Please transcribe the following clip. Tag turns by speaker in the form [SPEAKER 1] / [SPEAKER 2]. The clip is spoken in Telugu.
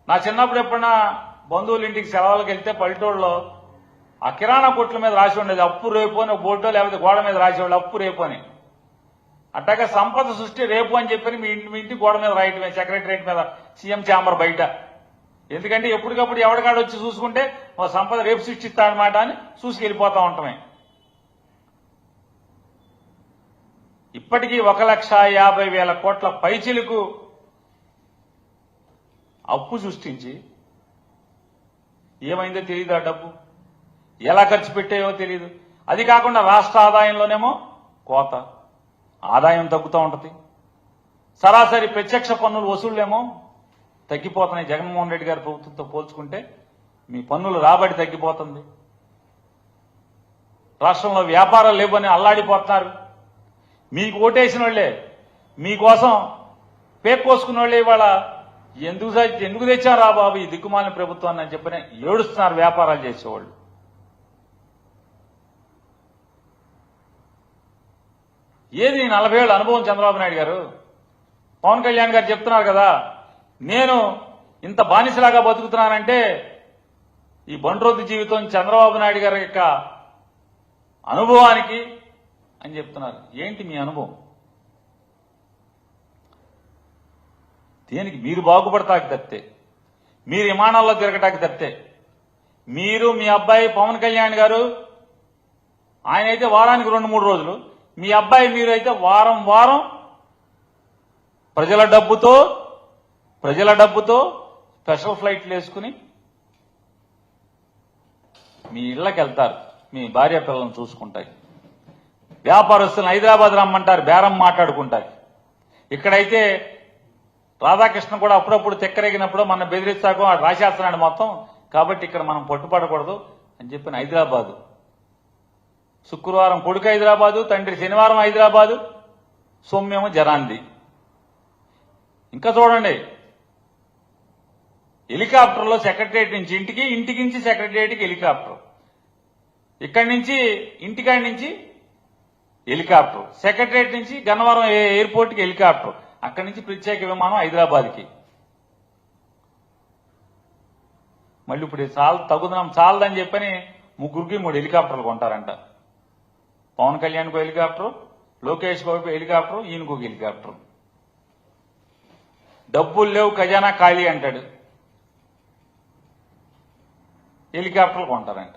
[SPEAKER 1] నా చిన్నప్పుడు ఎప్పుడన్నా బంధువుల ఇంటికి సెలవులకు వెళ్తే పల్లెటూరులో ఆ కిరాణా కొట్ల మీద రాసి ఉండేది అప్పు రేపు అని ఒక బోర్డో లేకపోతే గోడ మీద రాసేవాళ్ళు అప్పు రేపు అని. అట్టాగా సంపద సృష్టి రేపు అని చెప్పని మీ ఇంటి గోడ మీద రాయటమే, సెక్రటరియట్ మీద, సీఎం ఛాంబర్ బయట. ఎందుకంటే ఎప్పటికప్పుడు ఎవడికాడు వచ్చి చూసుకుంటే సంపద రేపు సృష్టిస్తాడనమాట అని చూసుకెళ్ళిపోతా ఉంటామే. ఇప్పటికీ 1,50,000 కోట్ల పైచిలకు అప్పు సృష్టించి ఏమైందో తెలియదు. ఆ డబ్బు ఎలా ఖర్చు పెట్టాయో తెలియదు. అది కాకుండా రాష్ట్ర ఆదాయంలోనేమో కోత, ఆదాయం తగ్గుతూ ఉంటుంది. సరాసరి ప్రత్యక్ష పన్నుల వసూళ్లేమో తగ్గిపోతున్నాయి. జగన్మోహన్ రెడ్డి గారి ప్రభుత్వంతో పోల్చుకుంటే మీ పన్నుల రాబడి తగ్గిపోతుంది. రాష్ట్రంలో వ్యాపారాలు లేవని అల్లాడిపోతున్నారు. మీకు ఓటేసిన వాళ్లే, మీకోసం పేక్కోసుకున్న వాళ్లే ఇవాళ ఎందుకు తెచ్చారా బాబు ఈ దిక్కుమాలిన ప్రభుత్వాన్ని అని చెప్పని ఏడుస్తున్నారు వ్యాపారాలు చేసేవాళ్ళు. ఏది 40 ఏళ్ల అనుభవం చంద్రబాబు నాయుడు గారు? పవన్ కళ్యాణ్ గారు చెప్తున్నారు కదా, నేను ఇంత బానిసలాగా బతుకుతున్నానంటే ఈ బండ్రోతు జీవితం చంద్రబాబు నాయుడు గారి యొక్క అనుభవానికి అని చెప్తున్నారు. ఏంటి మీ అనుభవం? దేనికి? మీరు బాగుపడతాకి తప్పితే, మీరు విమానాల్లో తిరగటానికి తప్పితే, మీరు మీ అబ్బాయి పవన్ కళ్యాణ్ గారు ఆయన అయితే వారానికి 2-3 రోజులు, మీ అబ్బాయి మీరు అయితే వారం వారం ప్రజల డబ్బుతో స్పెషల్ ఫ్లైట్లు వేసుకుని మీ ఇళ్లకు వెళ్తారు, మీ భార్య పిల్లలను చూసుకుంటారు. వ్యాపారస్తులను హైదరాబాద్ రమ్మంటారు, బేరం మాట్లాడుకుంటారు. ఇక్కడైతే రాధాకృష్ణ కూడా అప్పుడప్పుడు తెక్కరేగినప్పుడు మన బెదిరిస్తాకో రాసేస్తున్నాడు మొత్తం, కాబట్టి ఇక్కడ మనం పట్టుపడకూడదు అని చెప్పిన హైదరాబాదు. శుక్రవారం కొడుకు హైదరాబాదు, తండ్రి శనివారం హైదరాబాదు, సోమ్యము జనాంది. ఇంకా చూడండి, హెలికాప్టర్లో సెక్రటరియట్ నుంచి ఇంటికి, ఇంటికి నుంచి సెక్రటరియట్కి హెలికాప్టర్, ఇక్కడి నుంచి ఇంటికాడి నుంచి హెలికాప్టర్, సెక్రటరియట్ నుంచి గన్నవరం ఎయిర్పోర్ట్కి హెలికాప్టర్, అక్కడి నుంచి ప్రత్యేక విమానం హైదరాబాద్కి. మళ్ళీ ఇప్పుడు చాలదని చెప్పని 3కి 3 హెలికాప్టర్లు కొంటారంట. పవన్ కళ్యాణ్కు హెలికాప్టర్, లోకేష్ బాబుకు హెలికాప్టర్, ఈయనకు హెలికాప్టర్. డబ్బులు లేవు, ఖజానా ఖాళీ అంటాడు, హెలికాప్టర్లు కొంటారంట.